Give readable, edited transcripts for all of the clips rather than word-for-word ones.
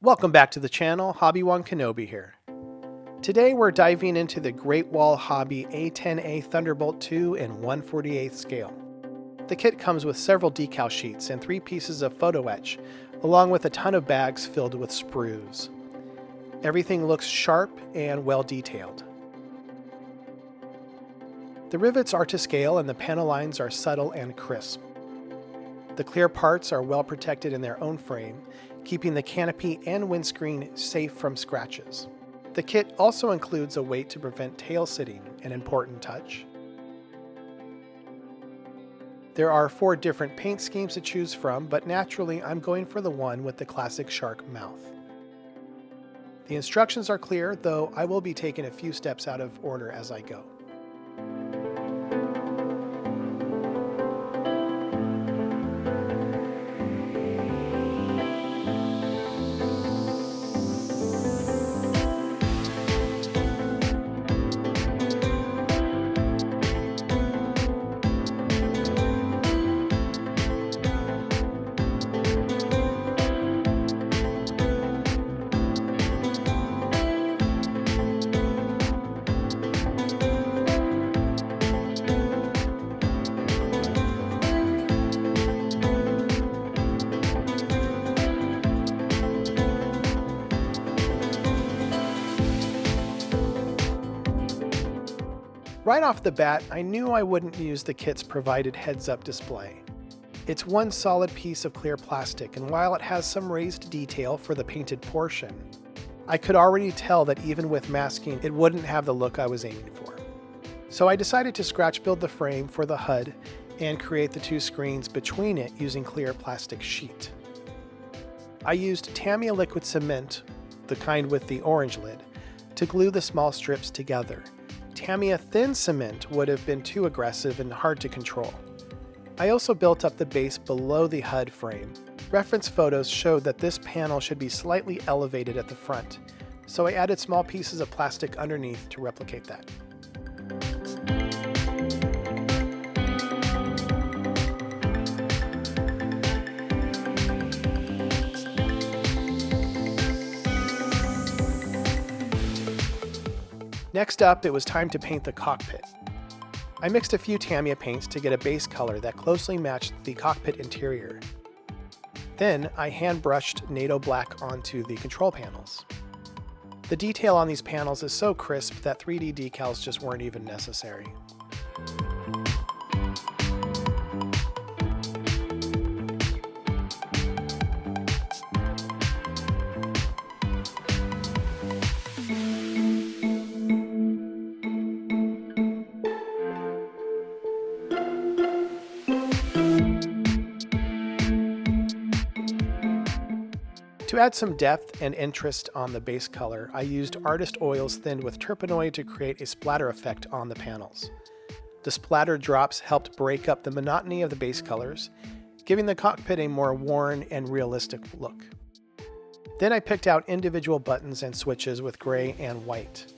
Welcome back to the channel, Hobby1 Canopy here. Today we're diving into the Great Wall Hobby A-10A Thunderbolt 2 in 1/48 scale. The kit comes with several decal sheets and 3 pieces of photo etch, along with a ton of bags filled with sprues. Everything looks sharp and well detailed. The rivets are to scale and the panel lines are subtle and crisp. The clear parts are well protected in their own frame, keeping the canopy and windscreen safe from scratches. The kit also includes a weight to prevent tail sitting, an important touch. There are 4 different paint schemes to choose from, but naturally I'm going for the one with the classic shark mouth. The instructions are clear, though I will be taking a few steps out of order as I go. Right off the bat, I knew I wouldn't use the kit's provided heads-up display. It's one solid piece of clear plastic, and while it has some raised detail for the painted portion, I could already tell that even with masking, it wouldn't have the look I was aiming for. So I decided to scratch build the frame for the HUD and create the 2 screens between it using clear plastic sheet. I used Tamiya liquid cement, the kind with the orange lid, to glue the small strips together. Tamiya thin cement would have been too aggressive and hard to control. I also built up the base below the HUD frame. Reference photos showed that this panel should be slightly elevated at the front, so I added small pieces of plastic underneath to replicate that. Next up, it was time to paint the cockpit. I mixed a few Tamiya paints to get a base color that closely matched the cockpit interior. Then I hand brushed NATO black onto the control panels. The detail on these panels is so crisp that 3D decals just weren't even necessary. To add some depth and interest on the base color, I used artist oils thinned with turpenoid to create a splatter effect on the panels. The splatter drops helped break up the monotony of the base colors, giving the cockpit a more worn and realistic look. Then I picked out individual buttons and switches with gray and white.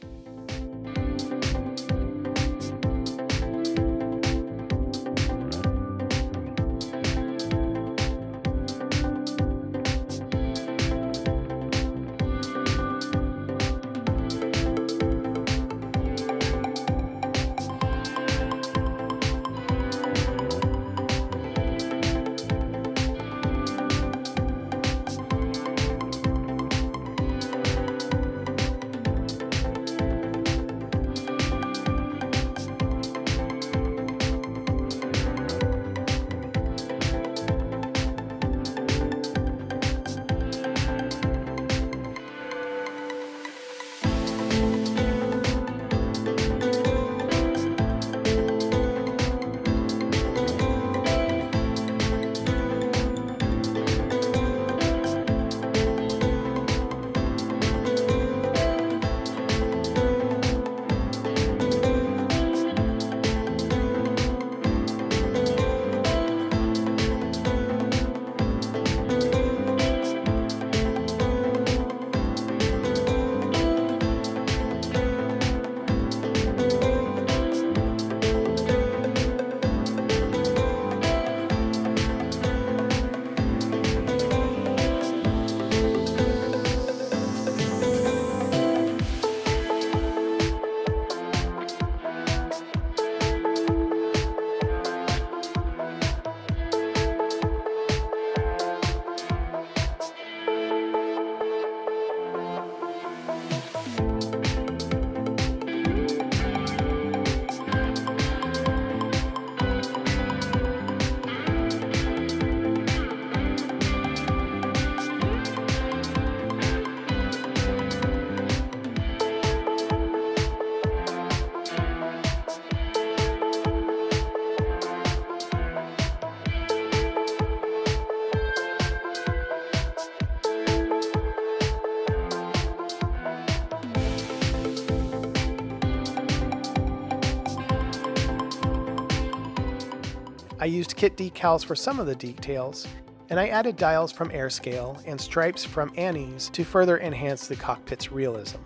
I used kit decals for some of the details, and I added dials from Airscale and stripes from Annie's to further enhance the cockpit's realism.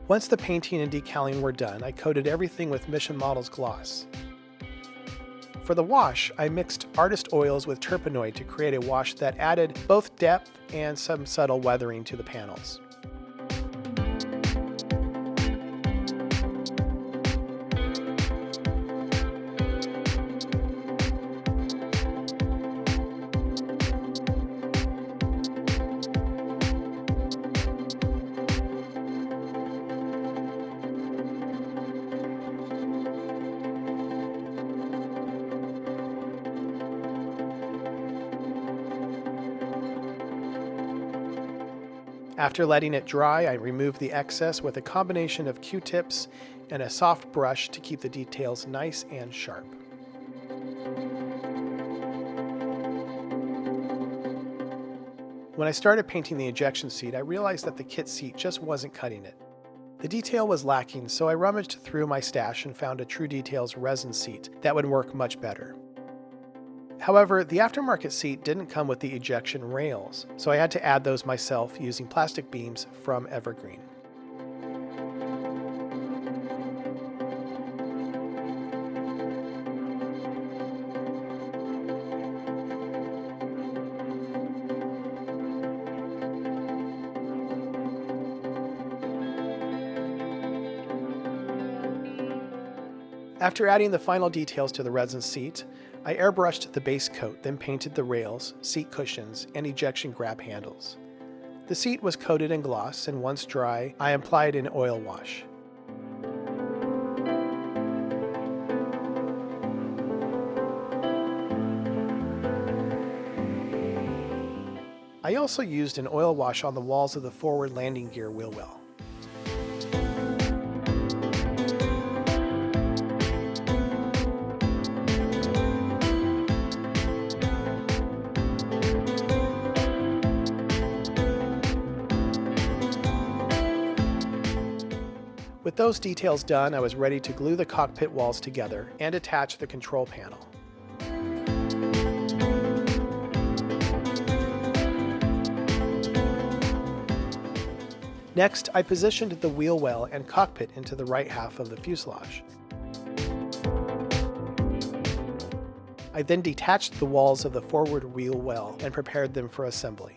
Once the painting and decaling were done, I coated everything with Mission Models gloss. For the wash, I mixed artist oils with Turpenoid to create a wash that added both depth and some subtle weathering to the panels. After letting it dry, I removed the excess with a combination of Q-tips and a soft brush to keep the details nice and sharp. When I started painting the ejection seat, I realized that the kit seat just wasn't cutting it. The detail was lacking, so I rummaged through my stash and found a True Details resin seat that would work much better. However, the aftermarket seat didn't come with the ejection rails, so I had to add those myself using plastic beams from Evergreen. After adding the final details to the resin seat, I airbrushed the base coat, then painted the rails, seat cushions, and ejection grab handles. The seat was coated in gloss, and once dry, I applied an oil wash. I also used an oil wash on the walls of the forward landing gear wheel well. With those details done, I was ready to glue the cockpit walls together and attach the control panel. Next, I positioned the wheel well and cockpit into the right half of the fuselage. I then detached the walls of the forward wheel well and prepared them for assembly.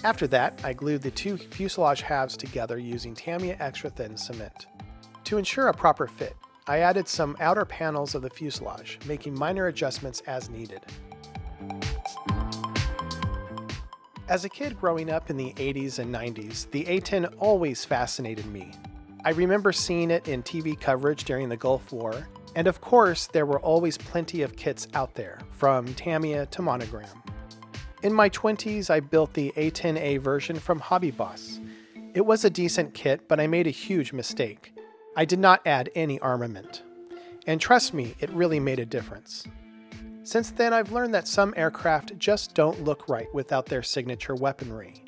After that, I glued the two fuselage halves together using Tamiya extra thin cement. To ensure a proper fit, I added some outer panels of the fuselage, making minor adjustments as needed. As a kid growing up in the 80s and 90s, the A-10 always fascinated me. I remember seeing it in TV coverage during the Gulf War, and of course there were always plenty of kits out there, from Tamiya to Monogram. In my 20s, I built the A-10A version from Hobby Boss. It was a decent kit, but I made a huge mistake. I did not add any armament. And trust me, it really made a difference. Since then, I've learned that some aircraft just don't look right without their signature weaponry.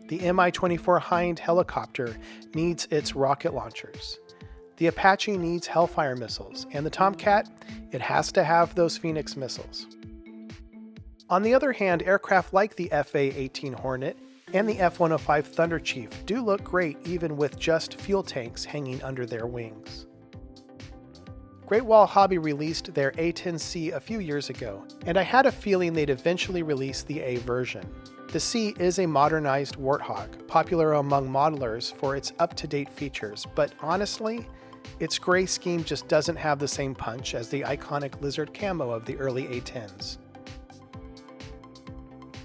The Mi-24 Hind helicopter needs its rocket launchers. The Apache needs Hellfire missiles, and the Tomcat, it has to have those Phoenix missiles. On the other hand, aircraft like the FA-18 Hornet and the F-105 Thunder Chief do look great even with just fuel tanks hanging under their wings. Great Wall Hobby released their A-10C a few years ago, and I had a feeling they'd eventually release the A version. The C is a modernized Warthog, popular among modelers for its up-to-date features, but honestly, Its gray scheme just doesn't have the same punch as the iconic lizard camo of the early A10s.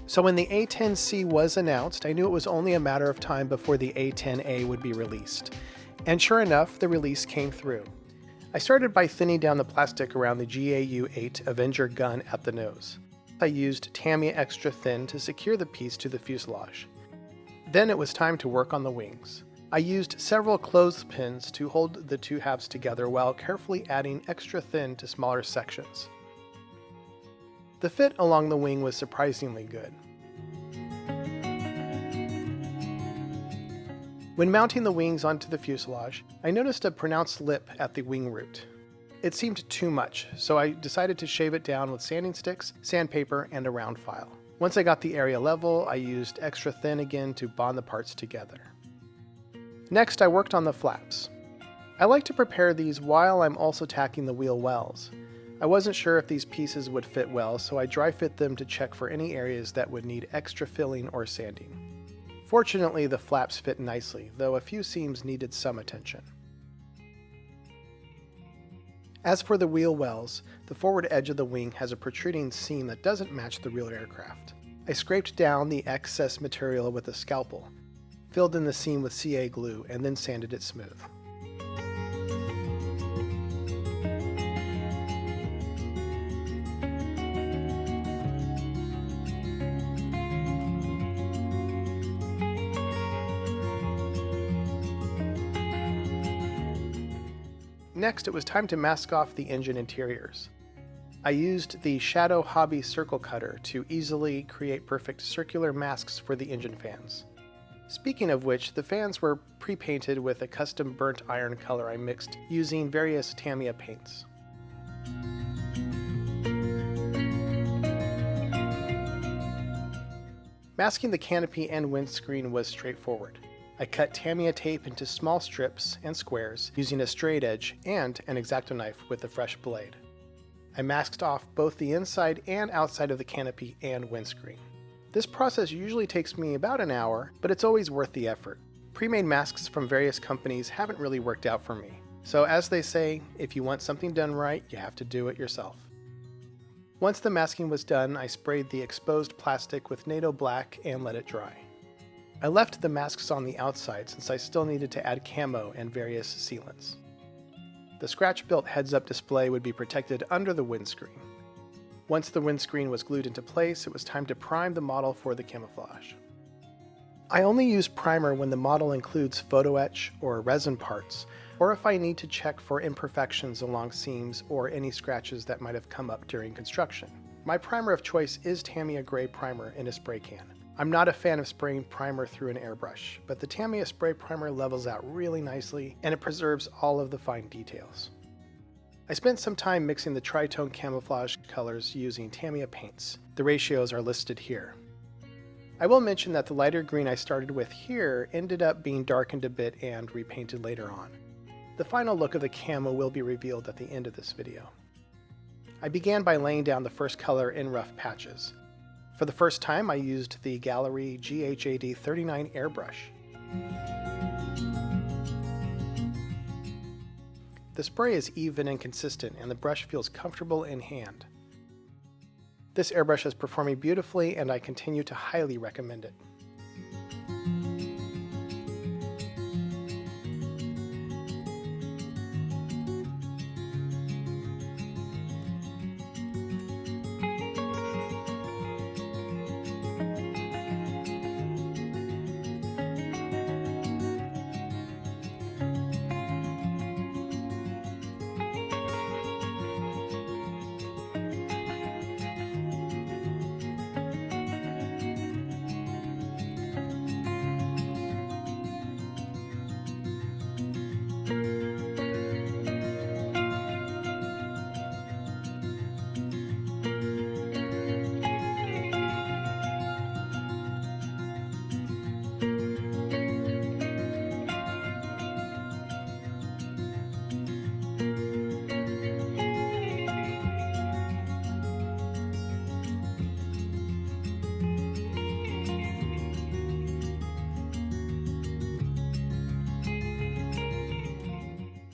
So when the A10C was announced, I knew it was only a matter of time before the A10A would be released. And sure enough, the release came through. I started by thinning down the plastic around the GAU-8 Avenger gun at the nose. I used Tamiya Extra Thin to secure the piece to the fuselage. Then it was time to work on the wings. I used several clothespins to hold the two halves together while carefully adding extra thin to smaller sections. The fit along the wing was surprisingly good. When mounting the wings onto the fuselage, I noticed a pronounced lip at the wing root. It seemed too much, so I decided to shave it down with sanding sticks, sandpaper, and a round file. Once I got the area level, I used extra thin again to bond the parts together. Next, I worked on the flaps. I like to prepare these while I'm also tacking the wheel wells. I wasn't sure if these pieces would fit well, so I dry fit them to check for any areas that would need extra filling or sanding. Fortunately, the flaps fit nicely, though a few seams needed some attention. As for the wheel wells, the forward edge of the wing has a protruding seam that doesn't match the real aircraft. I scraped down the excess material with a scalpel, filled in the seam with CA glue, and then sanded it smooth. Next, it was time to mask off the engine interiors. I used the Shadow Hobby Circle Cutter to easily create perfect circular masks for the engine fans. Speaking of which, the fans were pre-painted with a custom burnt iron color I mixed using various Tamiya paints. Masking the canopy and windscreen was straightforward. I cut Tamiya tape into small strips and squares using a straight edge and an X-Acto knife with a fresh blade. I masked off both the inside and outside of the canopy and windscreen. This process usually takes me about an hour, but it's always worth the effort. Pre-made masks from various companies haven't really worked out for me. So as they say, if you want something done right, you have to do it yourself. Once the masking was done, I sprayed the exposed plastic with NATO black and let it dry. I left the masks on the outside since I still needed to add camo and various sealants. The scratch-built heads-up display would be protected under the windscreen. Once the windscreen was glued into place, it was time to prime the model for the camouflage. I only use primer when the model includes photo etch or resin parts, or if I need to check for imperfections along seams or any scratches that might have come up during construction. My primer of choice is Tamiya Gray Primer in a spray can. I'm not a fan of spraying primer through an airbrush, but the Tamiya spray primer levels out really nicely and it preserves all of the fine details. I spent some time mixing the tritone camouflage colors using Tamiya paints. The ratios are listed here. I will mention that the lighter green I started with here ended up being darkened a bit and repainted later on. The final look of the camo will be revealed at the end of this video. I began by laying down the first color in rough patches. For the first time, I used the Gallery GHAD 39 airbrush. The spray is even and consistent, and the brush feels comfortable in hand. This airbrush is performing beautifully, and I continue to highly recommend it.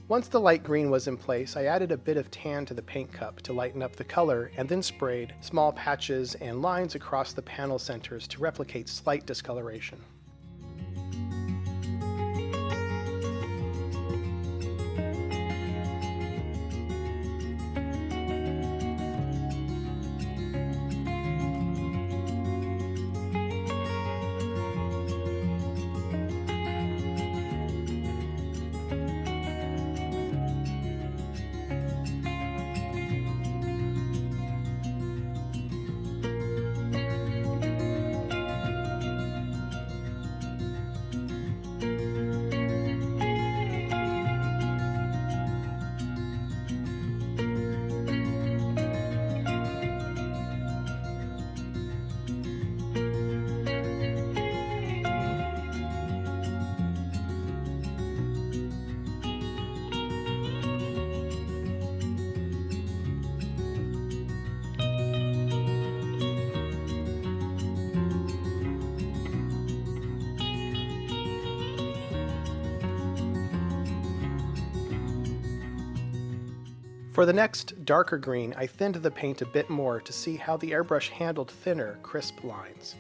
Once the light green was in place, I added a bit of tan to the paint cup to lighten up the color and then sprayed small patches and lines across the panel centers to replicate slight discoloration. For the next darker green, I thinned the paint a bit more to see how the airbrush handled thinner, crisp lines.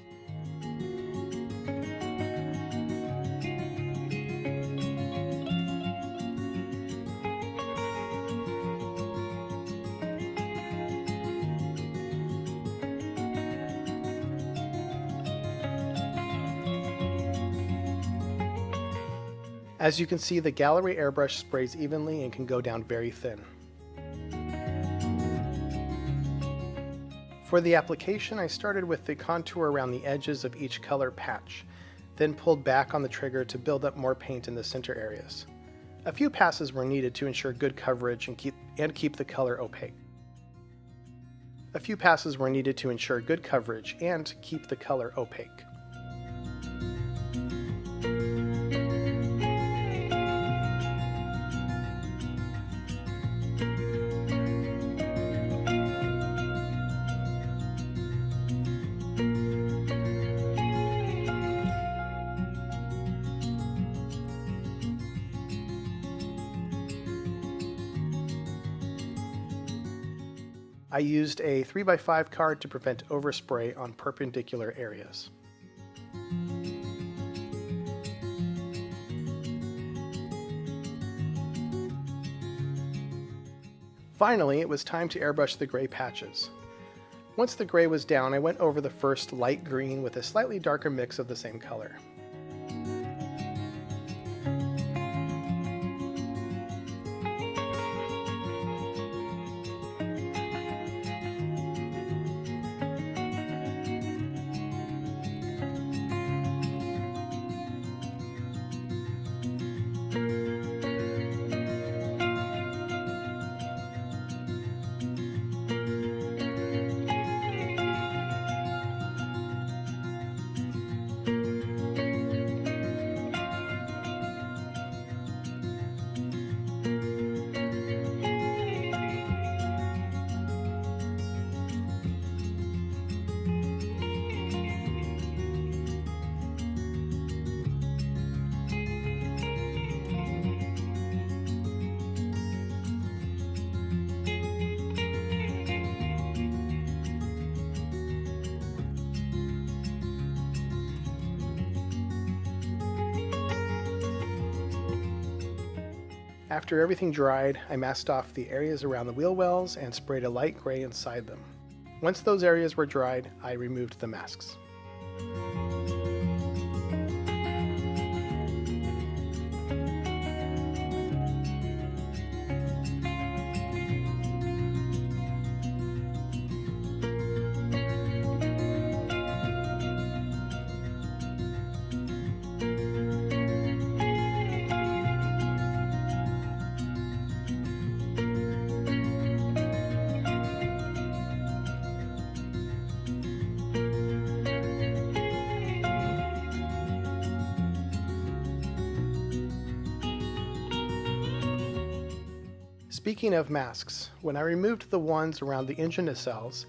As you can see, the gallery airbrush sprays evenly and can go down very thin. For the application, I started with the contour around the edges of each color patch, then pulled back on the trigger to build up more paint in the center areas. A few passes were needed to ensure good coverage and keep the color opaque. I used a 3x5 card to prevent overspray on perpendicular areas. Finally, it was time to airbrush the gray patches. Once the gray was down, I went over the first light green with a slightly darker mix of the same color. After everything dried, I masked off the areas around the wheel wells and sprayed a light gray inside them. Once those areas were dried, I removed the masks. Speaking of masks, when I removed the ones around the engine nacelles,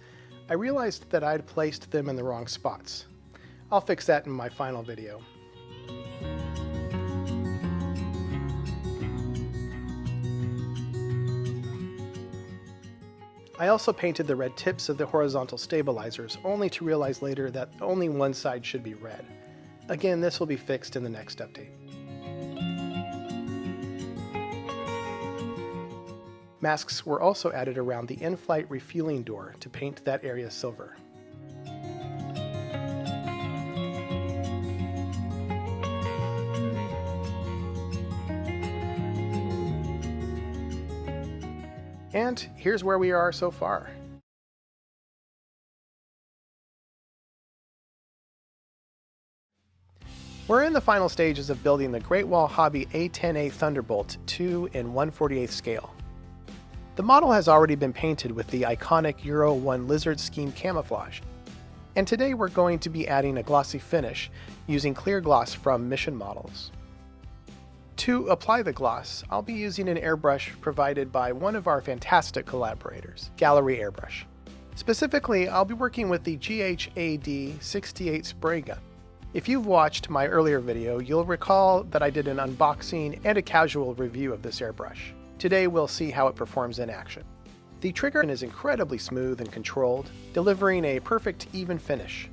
I realized that I'd placed them in the wrong spots. I'll fix that in my final video. I also painted the red tips of the horizontal stabilizers, only to realize later that only one side should be red. Again, this will be fixed in the next update. Masks were also added around the in-flight refueling door to paint that area silver. And here's where we are so far. We're in the final stages of building the Great Wall Hobby A-10A Thunderbolt 2 in 1/48 scale. The model has already been painted with the iconic Euro 1 lizard scheme camouflage, and today we're going to be adding a glossy finish using clear gloss from Mission Models. To apply the gloss, I'll be using an airbrush provided by one of our fantastic collaborators, Gallery Airbrush. Specifically, I'll be working with the GHAD 68 spray gun. If you've watched my earlier video, you'll recall that I did an unboxing and a casual review of this airbrush. Today we'll see how it performs in action. The trigger is incredibly smooth and controlled, delivering a perfect even finish.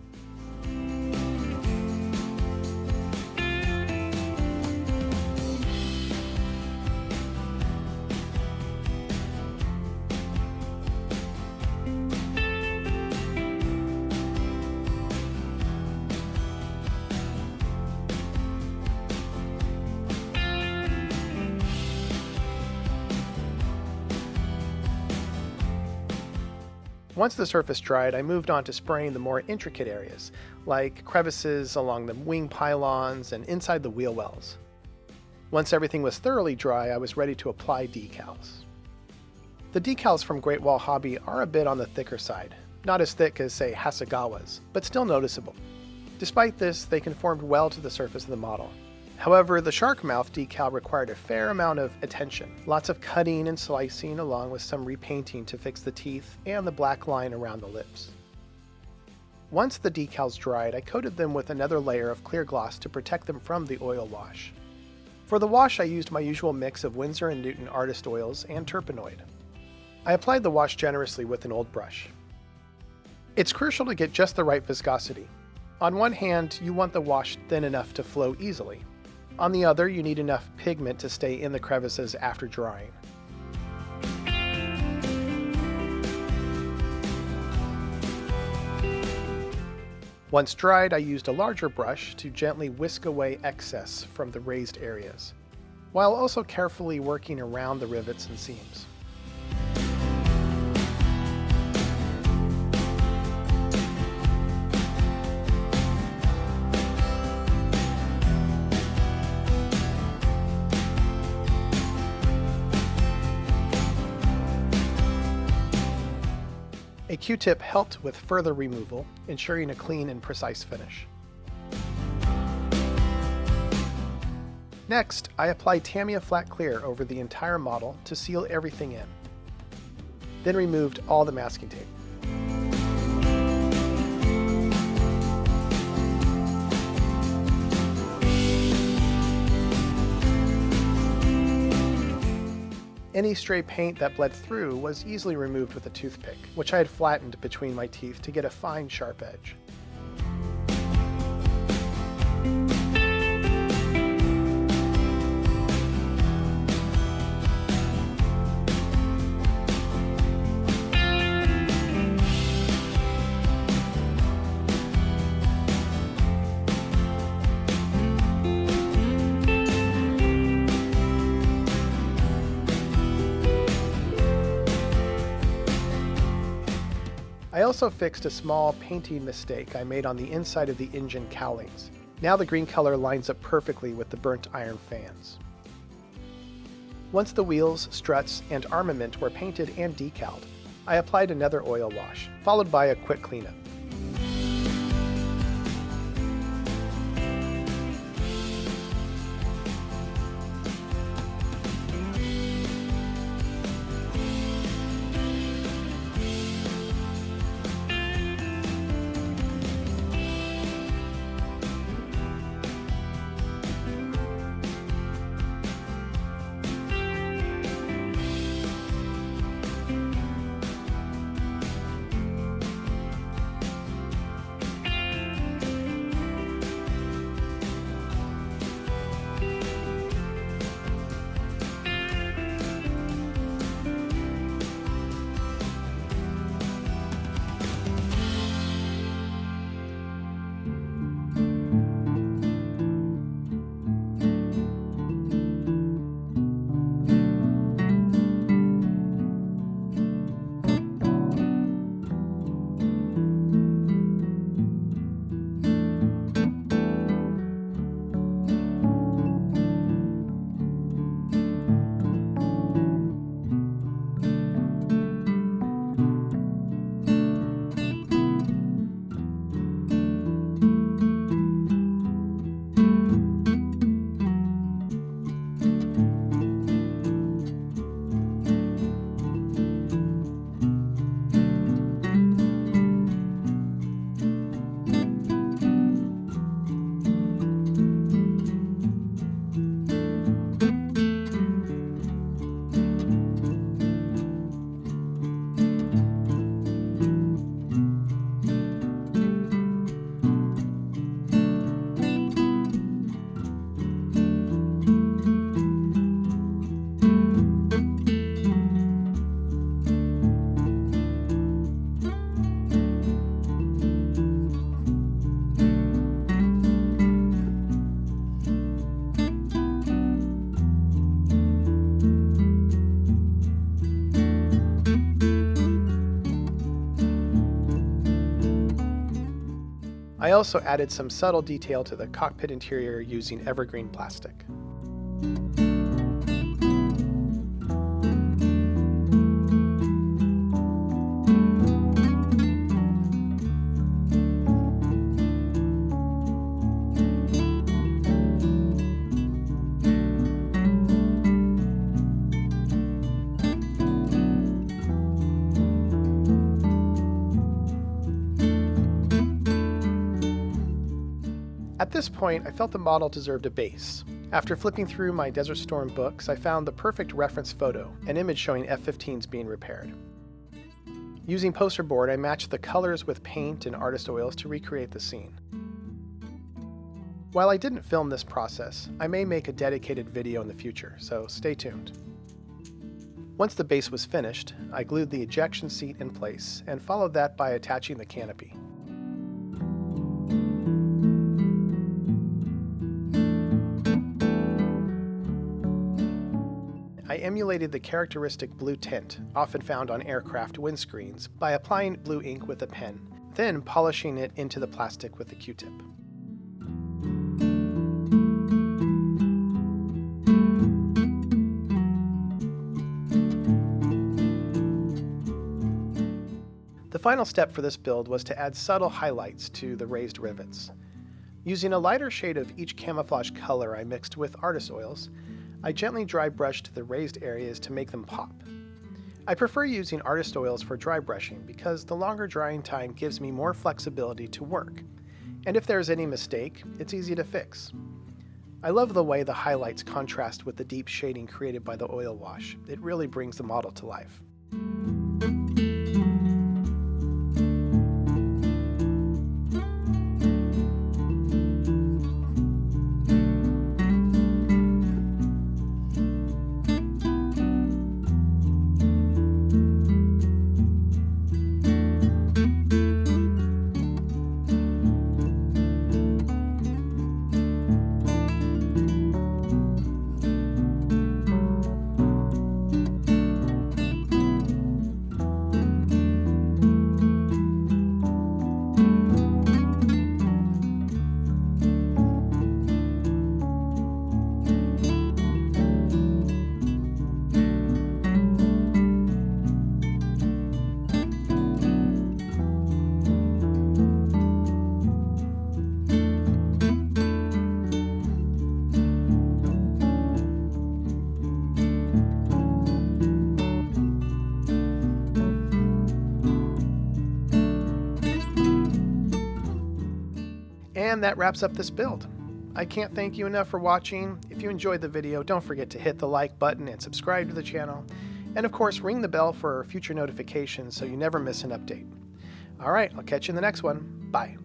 Once the surface dried, I moved on to spraying the more intricate areas, like crevices along the wing pylons and inside the wheel wells. Once everything was thoroughly dry, I was ready to apply decals. The decals from Great Wall Hobby are a bit on the thicker side, not as thick as, say, Hasegawa's, but still noticeable. Despite this, they conformed well to the surface of the model. However, the shark mouth decal required a fair amount of attention, lots of cutting and slicing along with some repainting to fix the teeth and the black line around the lips. Once the decals dried, I coated them with another layer of clear gloss to protect them from the oil wash. For the wash, I used my usual mix of Winsor & Newton artist oils and Turpenoid. I applied the wash generously with an old brush. It's crucial to get just the right viscosity. On one hand, you want the wash thin enough to flow easily. On the other, you need enough pigment to stay in the crevices after drying. Once dried, I used a larger brush to gently whisk away excess from the raised areas, while also carefully working around the rivets and seams. A Q-tip helped with further removal, ensuring a clean and precise finish. Next, I applied Tamiya Flat Clear over the entire model to seal everything in. Then removed all the masking tape. Any stray paint that bled through was easily removed with a toothpick, which I had flattened between my teeth to get a fine, sharp edge. I also fixed a small painting mistake I made on the inside of the engine cowlings. Now the green color lines up perfectly with the burnt iron fans. Once the wheels, struts, and armament were painted and decaled, I applied another oil wash, followed by a quick cleanup. I also added some subtle detail to the cockpit interior using evergreen plastic. At this point, I felt the model deserved a base. After flipping through my Desert Storm books, I found the perfect reference photo, an image showing F-15s being repaired. Using poster board, I matched the colors with paint and artist oils to recreate the scene. While I didn't film this process, I may make a dedicated video in the future, so stay tuned. Once the base was finished, I glued the ejection seat in place and followed that by attaching the canopy. I emulated the characteristic blue tint, often found on aircraft windscreens, by applying blue ink with a pen, then polishing it into the plastic with a Q-tip. The final step for this build was to add subtle highlights to the raised rivets. Using a lighter shade of each camouflage color I mixed with artist oils, I gently dry brushed the raised areas to make them pop. I prefer using artist oils for dry brushing because the longer drying time gives me more flexibility to work, and if there's any mistake, it's easy to fix. I love the way the highlights contrast with the deep shading created by the oil wash. It really brings the model to life. And that wraps up this build. I can't thank you enough for watching. If you enjoyed the video, don't forget to hit the like button and subscribe to the channel. And of course, ring the bell for future notifications so you never miss an update. All right, I'll catch you in the next one. Bye.